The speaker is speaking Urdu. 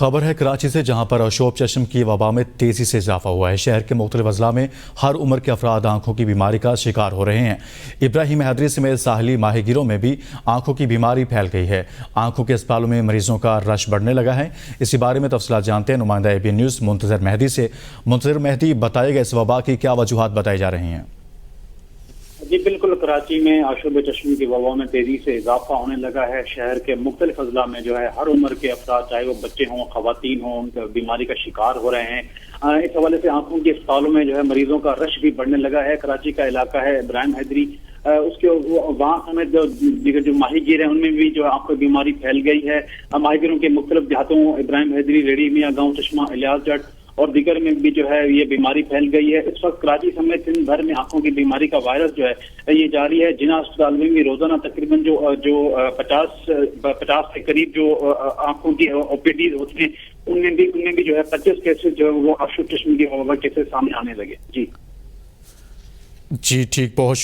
خبر ہے کراچی سے، جہاں پر اشوب چشم کی وبا میں تیزی سے اضافہ ہوا ہے۔ شہر کے مختلف اضلاع میں ہر عمر کے افراد آنکھوں کی بیماری کا شکار ہو رہے ہیں۔ ابراہیم حیدری سمیت ساحلی ماہی گیروں میں بھی آنکھوں کی بیماری پھیل گئی ہے۔ آنکھوں کے اسپتالوں میں مریضوں کا رش بڑھنے لگا ہے۔ اسی بارے میں تفصیلات جانتے ہیں نمائندہ اے بی این نیوز منتظر مہدی سے۔ منتظر مہدی، بتائے گا اس وبا کی کیا وجوہات بتائی جا رہی ہیں؟ جی بالکل، کراچی میں آشوب چشم کی وبا میں تیزی سے اضافہ ہونے لگا ہے۔ شہر کے مختلف اضلاع میں جو ہے ہر عمر کے افراد، چاہے وہ بچے ہوں، خواتین ہوں، ان کا بیماری کا شکار ہو رہے ہیں۔ اس حوالے سے آنکھوں کے اسپتالوں میں جو ہے مریضوں کا رش بھی بڑھنے لگا ہے۔ کراچی کا علاقہ ہے ابراہیم حیدری، اس کے وہاں ہمیں جو ماہی گیر ہیں ان میں بھی جو آنکھوں کی بیماری پھیل گئی ہے۔ ماہی گیروں کے مختلف دیہاتوں ابراہیم حیدری، ریڈی میاں گاؤں، چشمہ، الیاس جٹ اور دیگر میں بھی جو ہے یہ بیماری پھیل گئی ہے۔ اس وقت کراچی سمیت دن بھر میں آنکھوں کی بیماری کا وائرس جو ہے یہ جاری ہے۔ جناح اسپتال میں بھی روزانہ تقریباً جو 50 کے قریب جو آنکھوں کی او پی ڈیز ہوتی ہیں ان میں بھی جو ہے 25 کیسز جو ہے وہ آشوب چشم کی وبا کیسز سامنے آنے لگے۔ جی ٹھیک، بہت